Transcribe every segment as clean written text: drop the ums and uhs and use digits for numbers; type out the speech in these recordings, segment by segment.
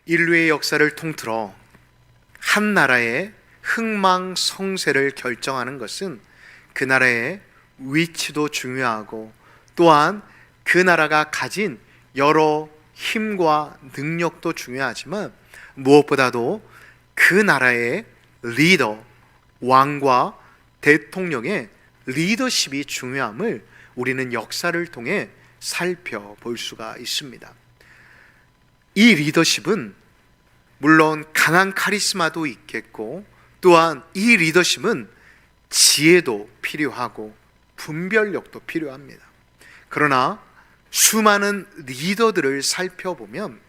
인류의 역사를 통틀어 한 나라의 흥망성쇠를 결정하는 것은 그 나라의 위치도 중요하고 또한 그 나라가 가진 여러 힘과 능력도 중요하지만 무엇보다도 그 나라의 리더, 왕과 대통령의 리더십이 중요함을 우리는 역사를 통해 살펴볼 수가 있습니다. 이 리더십은 물론 강한 카리스마도 있겠고 또한 이 리더십은 지혜도 필요하고 분별력도 필요합니다. 그러나 수많은 리더들을 살펴보면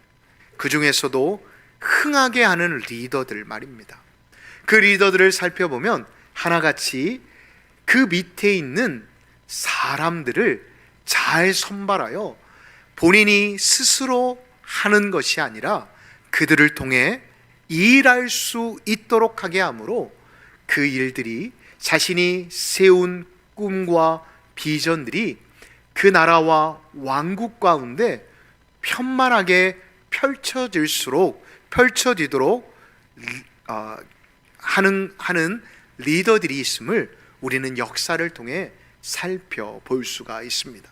그 중에서도 흥하게 하는 리더들 말입니다. 그 리더들을 살펴보면 하나같이 그 밑에 있는 사람들을 잘 선발하여 본인이 스스로 하는 것이 아니라 그들을 통해 일할 수 있도록 하게 하므로 그 일들이 자신이 세운 꿈과 비전들이 그 나라와 왕국 가운데 편만하게 펼쳐지도록 하는 리더들이 있음을 우리는 역사를 통해 살펴볼 수가 있습니다.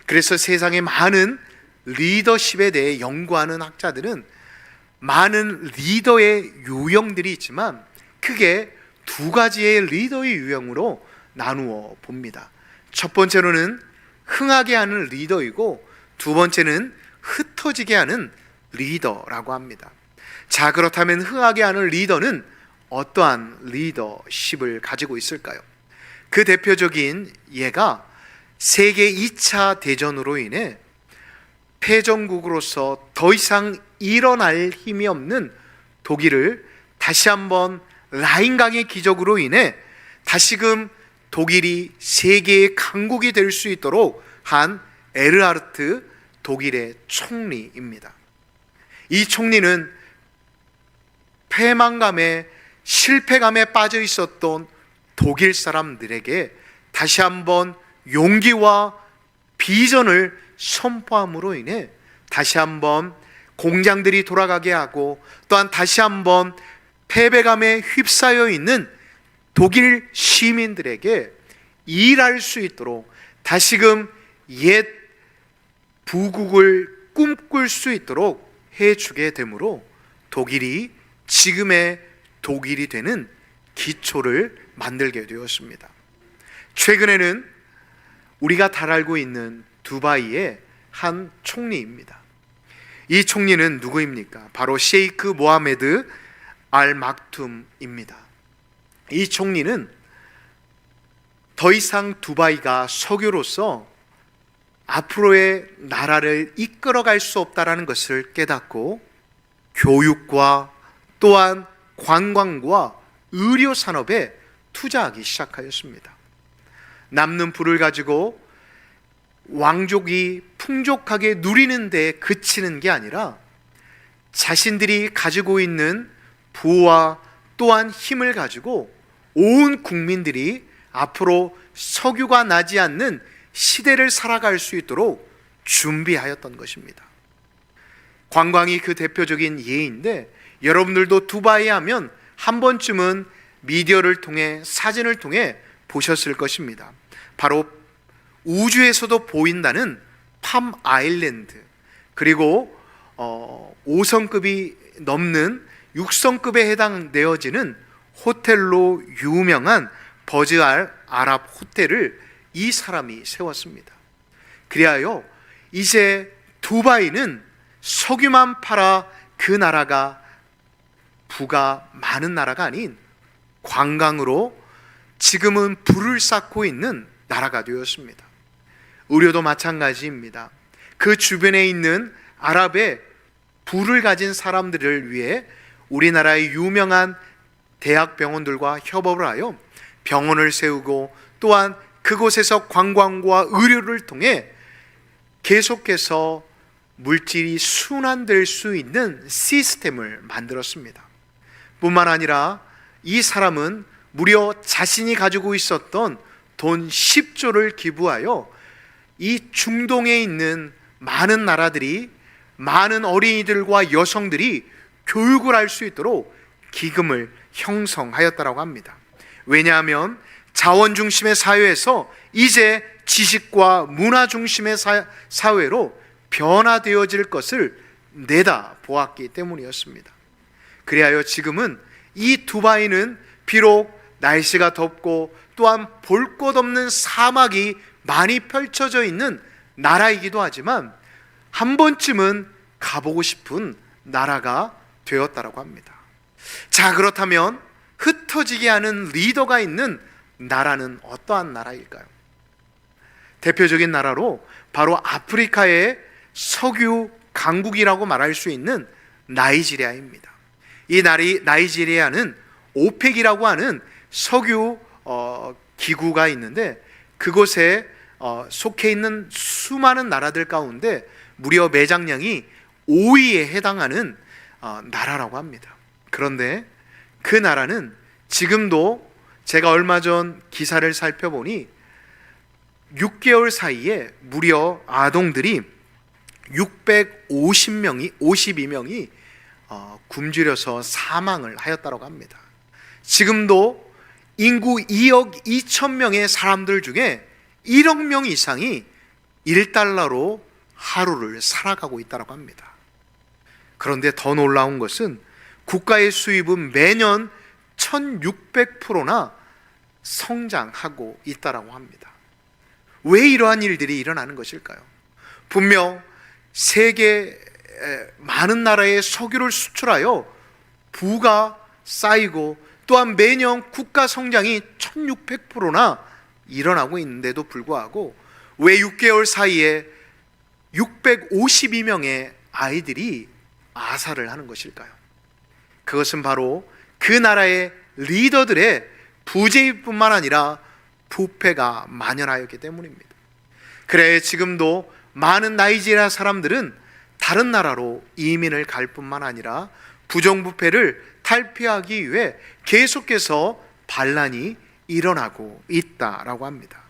그래서 세상의 많은 리더십에 대해 연구하는 학자들은 많은 리더의 유형들이 있지만 크게 두 가지의 리더의 유형으로 나누어 봅니다. 첫 번째로는 흥하게 하는 리더이고 두 번째는 흩어지게 하는 리더라고 합니다. 자, 그렇다면 흥하게 하는 리더는 어떠한 리더십을 가지고 있을까요? 그 대표적인 예가 세계 2차 대전으로 인해 패전국으로서 더 이상 일어날 힘이 없는 독일을 다시 한번 라인강의 기적으로 인해 다시금 독일이 세계의 강국이 될 수 있도록 한 에르하르트 독일의 총리입니다. 이 총리는 패망감에 실패감에 빠져 있었던 독일 사람들에게 다시 한번 용기와 비전을 선포함으로 인해 다시 한번 공장들이 돌아가게 하고 또한 다시 한번 패배감에 휩싸여 있는 독일 시민들에게 일할 수 있도록 다시금 옛 부국을 꿈꿀 수 있도록 해주게 되므로 독일이 지금의 독일이 되는 기초를 만들게 되었습니다. 최근에는 우리가 잘 알고 있는 두바이의 한 총리입니다. 이 총리는 누구입니까? 바로 셰이크 모하메드 알 막툼입니다. 이 총리는 더 이상 두바이가 석유로서 앞으로의 나라를 이끌어갈 수 없다라는 것을 깨닫고 교육과 또한 관광과 의료 산업에 투자하기 시작하였습니다. 남는 부를 가지고 왕족이 풍족하게 누리는 데 그치는 게 아니라 자신들이 가지고 있는 부와 또한 힘을 가지고 온 국민들이 앞으로 석유가 나지 않는 시대를 살아갈 수 있도록 준비하였던 것입니다. 관광이 그 대표적인 예인데 여러분들도 두바이 하면 한 번쯤은 미디어를 통해 사진을 통해 보셨을 것입니다. 바로 우주에서도 보인다는 팜 아일랜드, 그리고 5성급이 넘는 6성급에 해당되어지는 호텔로 유명한 버즈 알 아랍 호텔을 이 사람이 세웠습니다. 그리하여 이제 두바이는 석유만 팔아 그 나라가 부가 많은 나라가 아닌 관광으로 지금은 부를 쌓고 있는 나라가 되었습니다. 의료도 마찬가지입니다. 그 주변에 있는 아랍의 부를 가진 사람들을 위해 우리나라의 유명한 대학병원들과 협업을 하여 병원을 세우고 또한 그곳에서 관광과 의료를 통해 계속해서 물질이 순환될 수 있는 시스템을 만들었습니다. 뿐만 아니라 이 사람은 무려 자신이 가지고 있었던 돈 10조를 기부하여 이 중동에 있는 많은 나라들이 많은 어린이들과 여성들이 교육을 할 수 있도록 기금을 형성하였다라고 합니다. 왜냐하면 자원 중심의 사회에서 이제 지식과 문화 중심의 사회로 변화되어질 것을 내다보았기 때문이었습니다. 그리하여 지금은 이 두바이는 비록 날씨가 덥고 또한 볼 것 없는 사막이 많이 펼쳐져 있는 나라이기도 하지만 한 번쯤은 가보고 싶은 나라가 되었다라고 합니다. 자, 그렇다면 흩어지게 하는 리더가 있는 나라는 어떠한 나라일까요? 대표적인 나라로 바로 아프리카의 석유 강국이라고 말할 수 있는 나이지리아입니다. 이 나이지리아는 오펙이라고 하는 석유 기구가 있는데 그곳에 속해 있는 수많은 나라들 가운데 무려 매장량이 5위에 해당하는 나라라고 합니다. 그런데 그 나라는 지금도 제가 얼마 전 기사를 살펴보니 6개월 사이에 무려 아동들이 652명이 굶주려서 사망을 하였다고 합니다. 지금도 인구 2억 2천 명의 사람들 중에 1억 명 이상이 1달러로 하루를 살아가고 있다고 합니다. 그런데 더 놀라운 것은 국가의 수입은 매년 1600%나 성장하고 있다고 합니다. 왜 이러한 일들이 일어나는 것일까요? 분명 세계 많은 나라에 석유를 수출하여 부가 쌓이고 또한 매년 국가 성장이 1600%나 일어나고 있는데도 불구하고 왜 6개월 사이에 652명의 아이들이 아사를 하는 것일까요? 그것은 바로 그 나라의 리더들의 부재입뿐만 아니라 부패가 만연하였기 때문입니다. 그래 지금도 많은 나이지리아 사람들은 다른 나라로 이민을 갈 뿐만 아니라 부정부패를 탈피하기 위해 계속해서 반란이 일어나고 있다라고 합니다.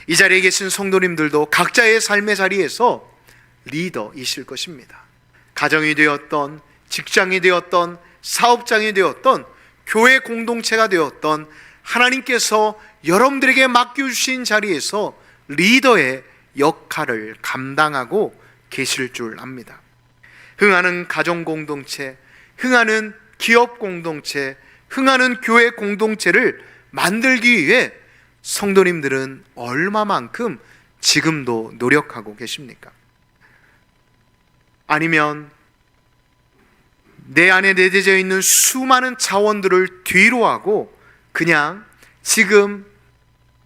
이 자리에 계신 성도님들도 각자의 삶의 자리에서 리더이실 것입니다. 가정이 되었던, 직장이 되었던, 사업장이 되었던, 교회 공동체가 되었던 하나님께서 여러분들에게 맡겨주신 자리에서 리더의 역할을 감당하고 계실 줄 압니다. 흥하는 가정 공동체, 흥하는 기업 공동체, 흥하는 교회 공동체를 만들기 위해 성도님들은 얼마만큼 지금도 노력하고 계십니까? 아니면 내 안에 내재져 있는 수많은 자원들을 뒤로하고 그냥 지금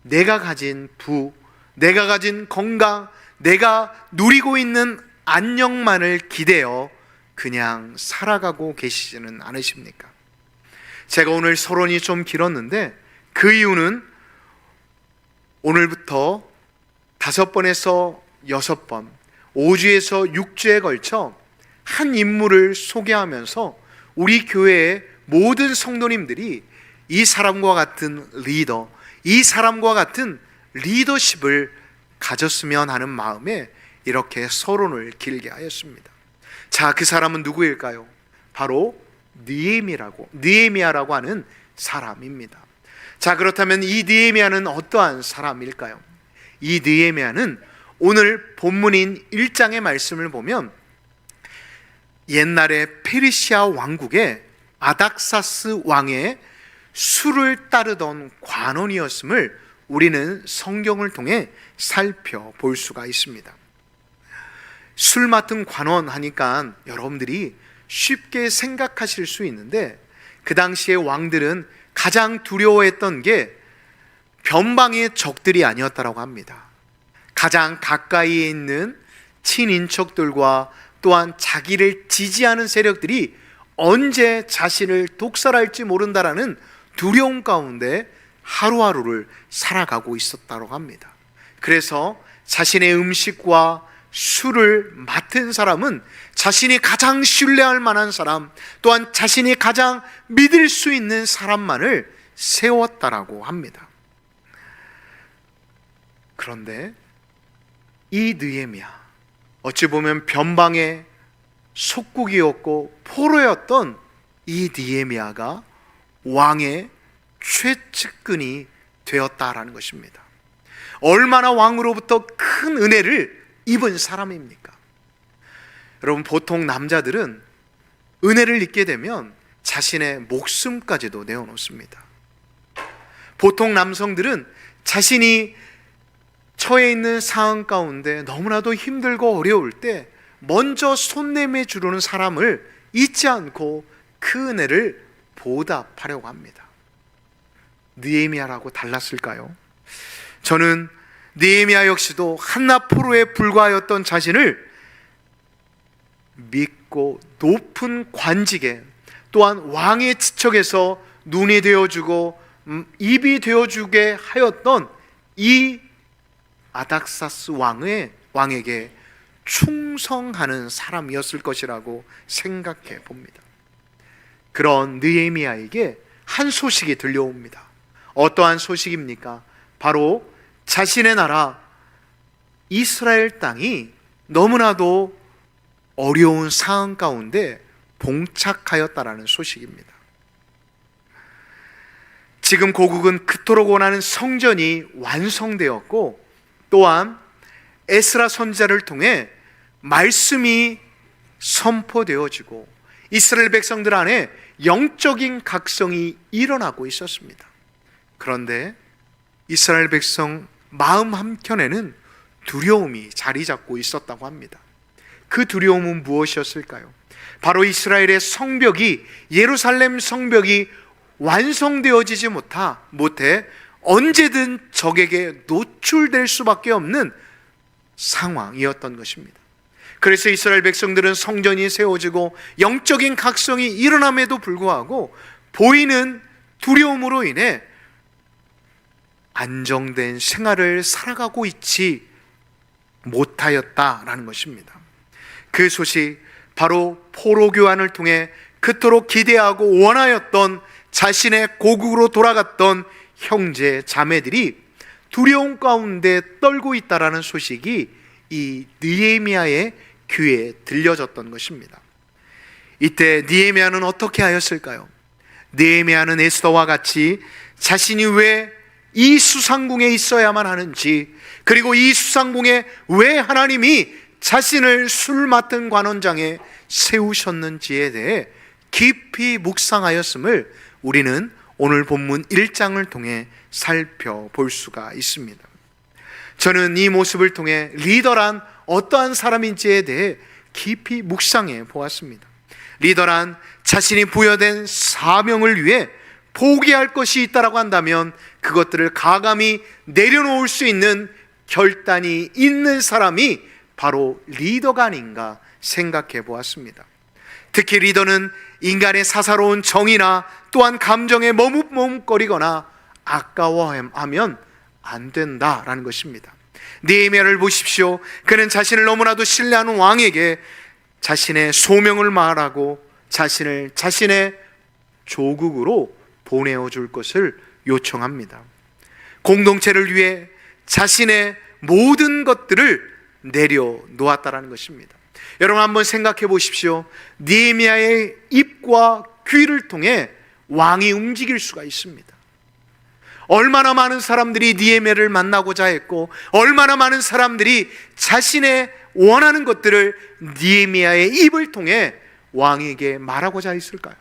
내가 가진 부, 내가 가진 건강, 내가 누리고 있는 안녕만을 기대어 그냥 살아가고 계시지는 않으십니까? 제가 오늘 서론이 좀 길었는데 그 이유는 오늘부터 5번에서 6번, 5주에서 6주에 걸쳐 한 인물을 소개하면서 우리 교회의 모든 성도님들이 이 사람과 같은 리더, 이 사람과 같은 리더십을 가졌으면 하는 마음에 이렇게 서론을 길게 하였습니다. 자, 그 사람은 누구일까요? 바로 느헤미야라고 하는 사람입니다. 자, 그렇다면 이 느헤미야는 어떠한 사람일까요? 이 느헤미야는 오늘 본문인 1장의 말씀을 보면 옛날에 페르시아 왕국의 아닥사스 왕의 수를 따르던 관원이었음을 우리는 성경을 통해 살펴볼 수가 있습니다. 술 맡은 관원 하니까 여러분들이 쉽게 생각하실 수 있는데 그 당시의 왕들은 가장 두려워했던 게 변방의 적들이 아니었다고 합니다. 가장 가까이에 있는 친인척들과 또한 자기를 지지하는 세력들이 언제 자신을 독살할지 모른다라는 두려움 가운데 하루하루를 살아가고 있었다고 합니다. 그래서 자신의 음식과 술을 맡은 사람은 자신이 가장 신뢰할 만한 사람, 또한 자신이 가장 믿을 수 있는 사람만을 세웠다라고 합니다. 그런데 이 느헤미야, 어찌 보면 변방의 속국이었고 포로였던 이 느헤미야가 왕의 최측근이 되었다라는 것입니다. 얼마나 왕으로부터 큰 은혜를 입은 사람입니까? 여러분, 보통 남자들은 은혜를 입게 되면 자신의 목숨까지도 내어놓습니다. 보통 남성들은 자신이 처해 있는 상황 가운데 너무나도 힘들고 어려울 때 먼저 손 내밀어주는 사람을 잊지 않고 그 은혜를 보답하려고 합니다. 느헤미야라고 달랐을까요? 저는 느헤미야 역시도 한낱 포로에 불과하였던 자신을 믿고 높은 관직에, 또한 왕의 지척에서 눈이 되어주고 입이 되어주게 하였던 이 아닥사스 왕에게 충성하는 사람이었을 것이라고 생각해 봅니다. 그런 느헤미야에게 한 소식이 들려옵니다. 어떠한 소식입니까? 바로 자신의 나라 이스라엘 땅이 너무나도 어려운 상황 가운데 봉착하였다라는 소식입니다. 지금 고국은 그토록 원하는 성전이 완성되었고, 또한 에스라 선지자를 통해 말씀이 선포되어지고 이스라엘 백성들 안에 영적인 각성이 일어나고 있었습니다. 그런데 이스라엘 백성 마음 한켠에는 두려움이 자리 잡고 있었다고 합니다. 그 두려움은 무엇이었을까요? 바로 이스라엘의 성벽이, 예루살렘 성벽이 완성되어지지 못해 언제든 적에게 노출될 수밖에 없는 상황이었던 것입니다. 그래서 이스라엘 백성들은 성전이 세워지고 영적인 각성이 일어남에도 불구하고 보이는 두려움으로 인해 안정된 생활을 살아가고 있지 못하였다라는 것입니다. 그 소식, 바로 포로 교환을 통해 그토록 기대하고 원하였던 자신의 고국으로 돌아갔던 형제 자매들이 두려움 가운데 떨고 있다라는 소식이 이 느헤미야의 귀에 들려졌던 것입니다. 이때 느헤미야는 어떻게 하였을까요? 느헤미야는 에스더와 같이 자신이 왜 이 수상궁에 있어야만 하는지, 그리고 이 수상궁에 왜 하나님이 자신을 술 맡은 관원장에 세우셨는지에 대해 깊이 묵상하였음을 우리는 오늘 본문 1장을 통해 살펴볼 수가 있습니다. 저는 이 모습을 통해 리더란 어떠한 사람인지에 대해 깊이 묵상해 보았습니다. 리더란 자신이 부여된 사명을 위해 포기할 것이 있다라고 한다면 그것들을 가감히 내려놓을 수 있는 결단이 있는 사람이 바로 리더가 아닌가 생각해 보았습니다. 특히 리더는 인간의 사사로운 정의나 또한 감정에 머뭇머뭇거리거나 아까워하면 안 된다라는 것입니다. 느헤미야를 보십시오. 그는 자신을 너무나도 신뢰하는 왕에게 자신의 소명을 말하고 자신을 자신의 조국으로 보내어 줄 것을 요청합니다. 공동체를 위해 자신의 모든 것들을 내려놓았다라는 것입니다. 여러분, 한번 생각해 보십시오. 느헤미야의 입과 귀를 통해 왕이 움직일 수가 있습니다. 얼마나 많은 사람들이 느헤미야를 만나고자 했고, 얼마나 많은 사람들이 자신의 원하는 것들을 느헤미야의 입을 통해 왕에게 말하고자 했을까요?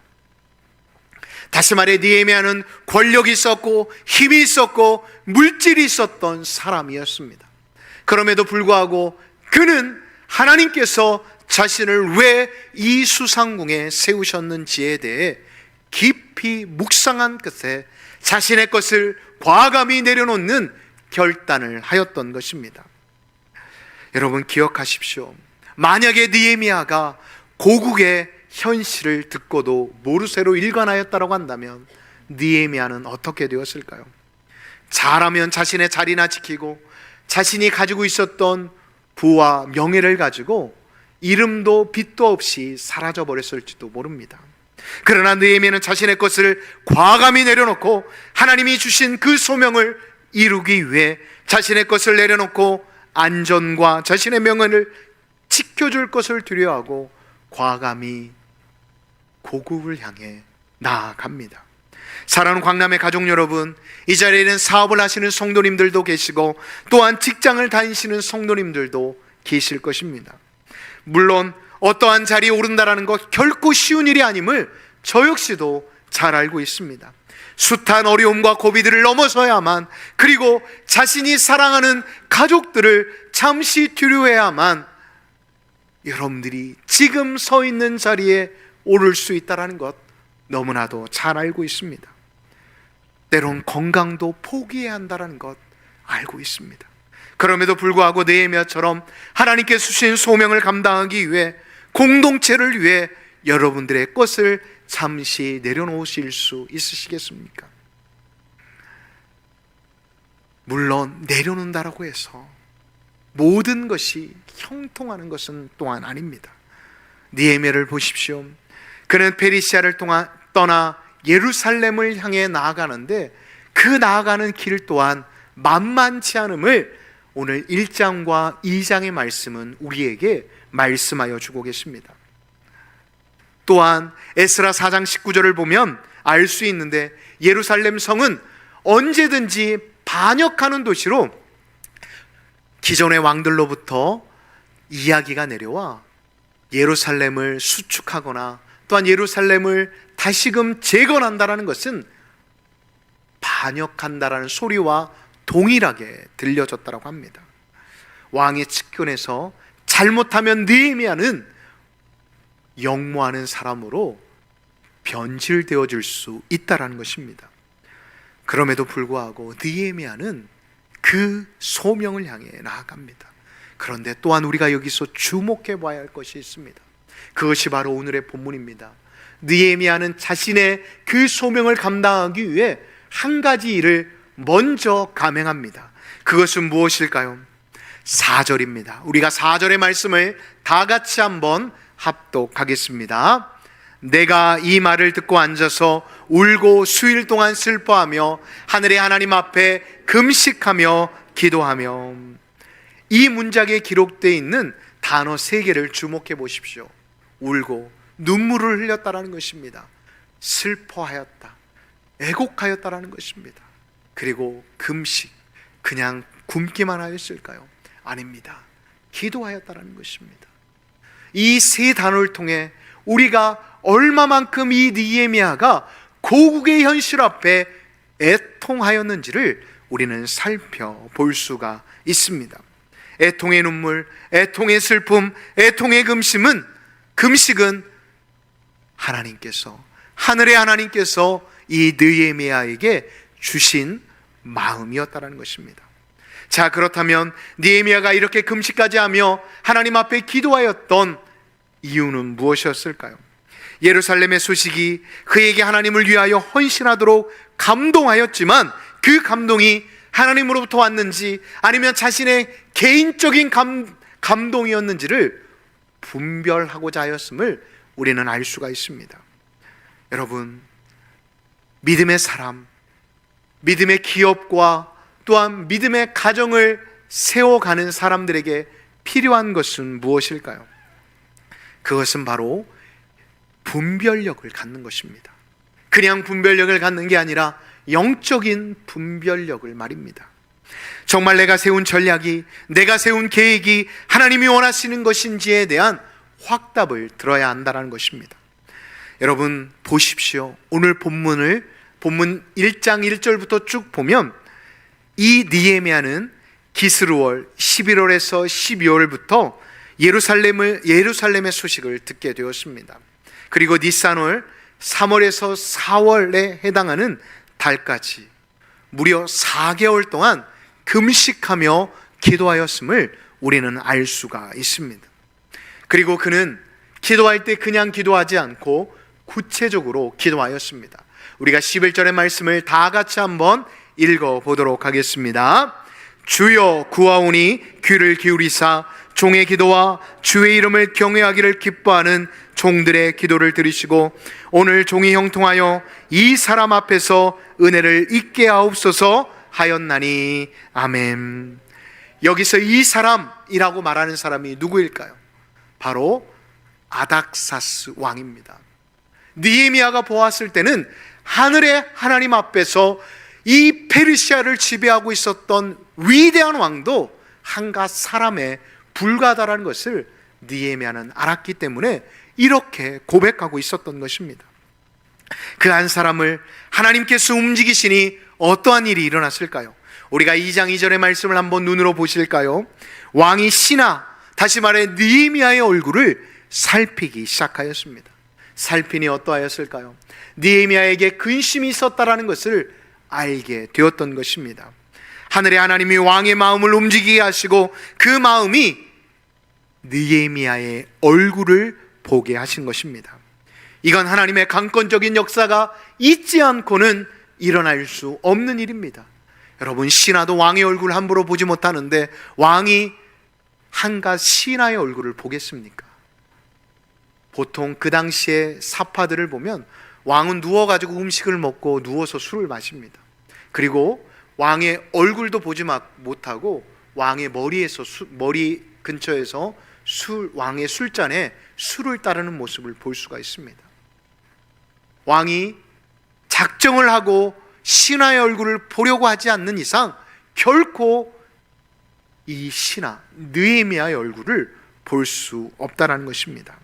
다시 말해 느헤미야는 권력이 있었고 힘이 있었고 물질이 있었던 사람이었습니다. 그럼에도 불구하고 그는 하나님께서 자신을 왜 이 수상궁에 세우셨는지에 대해 깊이 묵상한 끝에 자신의 것을 과감히 내려놓는 결단을 하였던 것입니다. 여러분, 기억하십시오. 만약에 느헤미야가 고국의 현실을 듣고도 모르쇠로 일관하였다고 한다면 느헤미야는 어떻게 되었을까요? 잘하면 자신의 자리나 지키고 자신이 가지고 있었던 부와 명예를 가지고 이름도 빛도 없이 사라져 버렸을지도 모릅니다. 그러나 느헤미야는 자신의 것을 과감히 내려놓고 하나님이 주신 그 소명을 이루기 위해 자신의 것을 내려놓고 안전과 자신의 명예를 지켜줄 것을 두려워하고 과감히 고국을 향해 나아갑니다. 사랑하는 광남의 가족 여러분, 이 자리에는 사업을 하시는 성도님들도 계시고 또한 직장을 다니시는 성도님들도 계실 것입니다. 물론 어떠한 자리에 오른다라는 것 결코 쉬운 일이 아님을 저 역시도 잘 알고 있습니다. 숱한 어려움과 고비들을 넘어서야만, 그리고 자신이 사랑하는 가족들을 잠시 뒤로해야만 여러분들이 지금 서 있는 자리에 오를 수 있다는 것 너무나도 잘 알고 있습니다. 때론 건강도 포기해야 한다는 것 알고 있습니다. 그럼에도 불구하고 느헤미야처럼 하나님께 주신 소명을 감당하기 위해, 공동체를 위해 여러분들의 것을 잠시 내려놓으실 수 있으시겠습니까? 물론 내려놓는다라고 해서 모든 것이 형통하는 것은 또한 아닙니다. 느헤미야를 보십시오. 그는 페르시아를 떠나 예루살렘을 향해 나아가는데 그 나아가는 길 또한 만만치 않음을 오늘 1장과 2장의 말씀은 우리에게 말씀하여 주고 계십니다. 또한 에스라 4장 19절을 보면 알 수 있는데, 예루살렘 성은 언제든지 반역하는 도시로 기존의 왕들로부터 이야기가 내려와 예루살렘을 수축하거나 또한 예루살렘을 다시금 재건한다라는 것은 반역한다라는 소리와 동일하게 들려졌다고 합니다. 왕의 측근에서 잘못하면 느헤미야는 역모하는 사람으로 변질되어질 수 있다라는 것입니다. 그럼에도 불구하고 느헤미야는 그 소명을 향해 나아갑니다. 그런데 또한 우리가 여기서 주목해 봐야 할 것이 있습니다. 그것이 바로 오늘의 본문입니다. 느헤미야는 자신의 그 소명을 감당하기 위해 한 가지 일을 먼저 감행합니다. 그것은 무엇일까요? 4절입니다. 우리가 4절의 말씀을 다 같이 한번 합독하겠습니다. 내가 이 말을 듣고 앉아서 울고 수일 동안 슬퍼하며 하늘의 하나님 앞에 금식하며 기도하며. 이 문장에 기록되어 있는 단어 3개를 주목해 보십시오. 울고 눈물을 흘렸다라는 것입니다. 슬퍼하였다, 애곡하였다라는 것입니다. 그리고 금식, 그냥 굶기만 하였을까요? 아닙니다. 기도하였다라는 것입니다. 이 3 단어를 통해 우리가 얼마만큼 이 느헤미야가 고국의 현실 앞에 애통하였는지를 우리는 살펴볼 수가 있습니다. 애통의 눈물, 애통의 슬픔, 애통의 금식은 하늘의 하나님께서 이 느헤미야에게 주신 마음이었다는 것입니다. 자, 그렇다면 느헤미야가 이렇게 금식까지 하며 하나님 앞에 기도하였던 이유는 무엇이었을까요? 예루살렘의 소식이 그에게 하나님을 위하여 헌신하도록 감동하였지만 그 감동이 하나님으로부터 왔는지 아니면 자신의 개인적인 감동이었는지를 분별하고자 하였음을 우리는 알 수가 있습니다. 여러분, 믿음의 사람, 믿음의 기업과 또한 믿음의 가정을 세워가는 사람들에게 필요한 것은 무엇일까요? 그것은 바로 분별력을 갖는 것입니다. 그냥 분별력을 갖는 게 아니라 영적인 분별력을 말입니다. 정말 내가 세운 전략이, 내가 세운 계획이 하나님이 원하시는 것인지에 대한 확답을 들어야 한다는 것입니다. 여러분 보십시오. 오늘 본문 1장 1절부터 쭉 보면 이 느헤미야는 기스루월 11월에서 12월부터 예루살렘의 소식을 듣게 되었습니다. 그리고 니산월 3월에서 4월에 해당하는 달까지 무려 4개월 동안 금식하며 기도하였음을 우리는 알 수가 있습니다. 그리고 그는 기도할 때 그냥 기도하지 않고 구체적으로 기도하였습니다. 우리가 11절의 말씀을 다 같이 한번 읽어보도록 하겠습니다. 주여 구하오니 귀를 기울이사 종의 기도와 주의 이름을 경외하기를 기뻐하는 종들의 기도를 들으시고 오늘 종이 형통하여 이 사람 앞에서 은혜를 잊게 하옵소서 하였나니 아멘. 여기서 이 사람이라고 말하는 사람이 누구일까요? 바로 아닥사스 왕입니다. 느헤미야가 보았을 때는 하늘의 하나님 앞에서 이 페르시아를 지배하고 있었던 위대한 왕도 한갓 사람에 불과하다는 것을 느헤미야는 알았기 때문에 이렇게 고백하고 있었던 것입니다. 그 한 사람을 하나님께서 움직이시니 어떠한 일이 일어났을까요? 우리가 2장 2절의 말씀을 한번 눈으로 보실까요? 왕이 시나, 다시 말해 느헤미야의 얼굴을 살피기 시작하였습니다. 살피니 어떠하였을까요? 느헤미야에게 근심이 있었다라는 것을 알게 되었던 것입니다. 하늘의 하나님이 왕의 마음을 움직이게 하시고 그 마음이 느헤미야의 얼굴을 보게 하신 것입니다. 이건 하나님의 강권적인 역사가 있지 않고는 일어날 수 없는 일입니다. 여러분, 신하도 왕의 얼굴을 함부로 보지 못하는데 왕이 한갓 신하의 얼굴을 보겠습니까? 보통 그 당시에 사파들을 보면 왕은 누워가지고 음식을 먹고 누워서 술을 마십니다. 그리고 왕의 얼굴도 보지 못하고 왕의 머리 근처에서 왕의 술잔에 술을 따르는 모습을 볼 수가 있습니다. 왕이 작정을 하고 신하의 얼굴을 보려고 하지 않는 이상 결코 이 신하 느헤미야의 얼굴을 볼 수 없다라는 것입니다.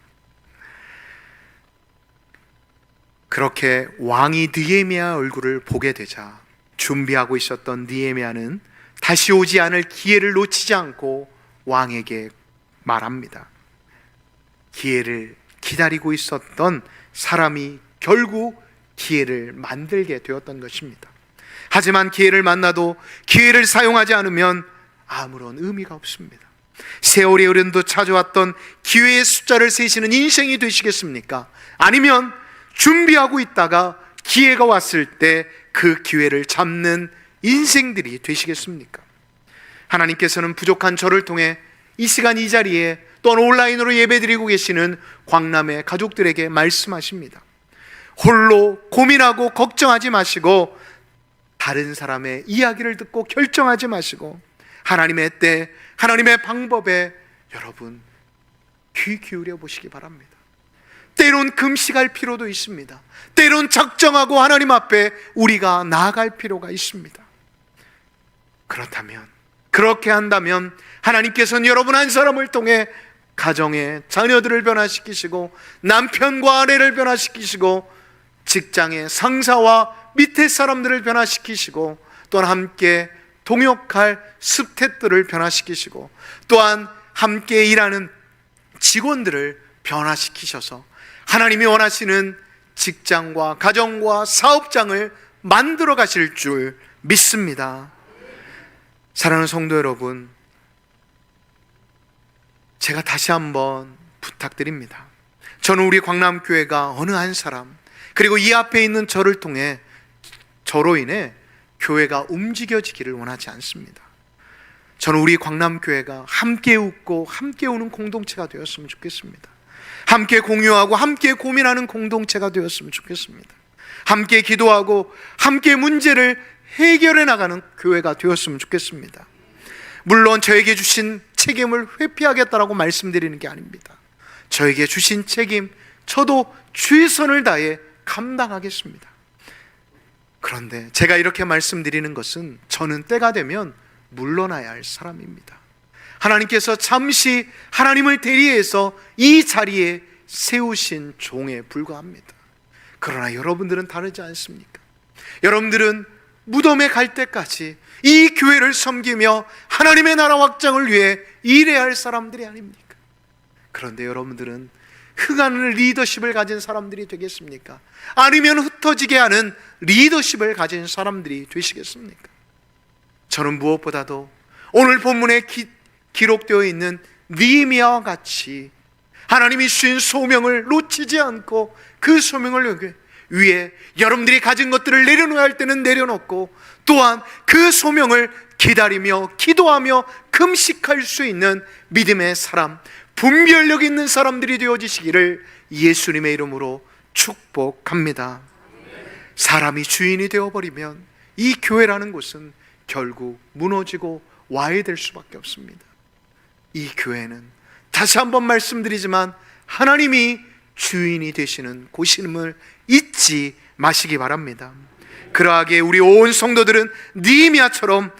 그렇게 왕이 느헤미야의 얼굴을 보게 되자 준비하고 있었던 느헤미야는 다시 오지 않을 기회를 놓치지 않고 왕에게 말합니다. 기회를 기다리고 있었던 사람이 결국 기회를 만들게 되었던 것입니다. 하지만 기회를 만나도 기회를 사용하지 않으면 아무런 의미가 없습니다. 세월이 흐른도 찾아왔던 기회의 숫자를 세시는 인생이 되시겠습니까? 아니면 준비하고 있다가 기회가 왔을 때 그 기회를 잡는 인생들이 되시겠습니까? 하나님께서는 부족한 저를 통해 이 시간 이 자리에 또는 온라인으로 예배드리고 계시는 광남의 가족들에게 말씀하십니다. 홀로 고민하고 걱정하지 마시고 다른 사람의 이야기를 듣고 결정하지 마시고 하나님의 때, 하나님의 방법에 여러분 귀 기울여 보시기 바랍니다. 때론 금식할 필요도 있습니다. 때론 작정하고 하나님 앞에 우리가 나아갈 필요가 있습니다. 그렇다면, 그렇게 한다면 하나님께서는 여러분 한 사람을 통해 가정의 자녀들을 변화시키시고 남편과 아내를 변화시키시고 직장의 상사와 밑에 사람들을 변화시키시고 또한 함께 동역할 스태프들을 변화시키시고 또한 함께 일하는 직원들을 변화시키셔서 하나님이 원하시는 직장과 가정과 사업장을 만들어 가실 줄 믿습니다. 사랑하는 성도 여러분, 제가 다시 한번 부탁드립니다. 저는 우리 광남교회가 어느 한 사람, 그리고 이 앞에 있는 저를 통해 저로 인해 교회가 움직여지기를 원하지 않습니다. 저는 우리 광남교회가 함께 웃고 함께 우는 공동체가 되었으면 좋겠습니다. 함께 공유하고 함께 고민하는 공동체가 되었으면 좋겠습니다. 함께 기도하고 함께 문제를 해결해 나가는 교회가 되었으면 좋겠습니다. 물론 저에게 주신 책임을 회피하겠다라고 말씀드리는 게 아닙니다. 저에게 주신 책임, 저도 최선을 다해 감당하겠습니다. 그런데 제가 이렇게 말씀드리는 것은 저는 때가 되면 물러나야 할 사람입니다. 하나님께서 잠시 하나님을 대리해서 이 자리에 세우신 종에 불과합니다. 그러나 여러분들은 다르지 않습니까? 여러분들은 무덤에 갈 때까지 이 교회를 섬기며 하나님의 나라 확장을 위해 일해야 할 사람들이 아닙니까? 그런데 여러분들은 흥하는 리더십을 가진 사람들이 되겠습니까? 아니면 흩어지게 하는 리더십을 가진 사람들이 되시겠습니까? 저는 무엇보다도 오늘 본문에 기록되어 있는 느헤미야와 같이 하나님이 주신 소명을 놓치지 않고 그 소명을 위해 여러분들이 가진 것들을 내려놓아야 할 때는 내려놓고 또한 그 소명을 기다리며 기도하며 금식할 수 있는 믿음의 사람, 분별력 있는 사람들이 되어지시기를 예수님의 이름으로 축복합니다. 사람이 주인이 되어버리면 이 교회라는 곳은 결국 무너지고 와해될 수밖에 없습니다. 이 교회는 다시 한번 말씀드리지만 하나님이 주인이 되시는 곳임을 잊지 마시기 바랍니다. 그러하기에 우리 온 성도들은 느헤미야처럼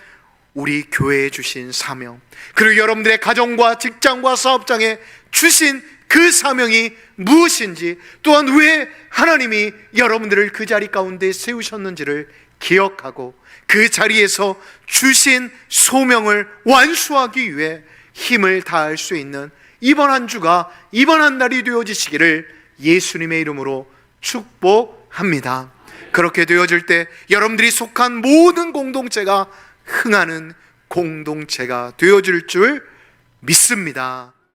우리 교회에 주신 사명, 그리고 여러분들의 가정과 직장과 사업장에 주신 그 사명이 무엇인지, 또한 왜 하나님이 여러분들을 그 자리 가운데 세우셨는지를 기억하고 그 자리에서 주신 소명을 완수하기 위해 힘을 다할 수 있는 이번 한 주가, 이번 한 달이 되어지시기를 예수님의 이름으로 축복합니다. 그렇게 되어질 때 여러분들이 속한 모든 공동체가 흥하는 공동체가 되어질 줄 믿습니다.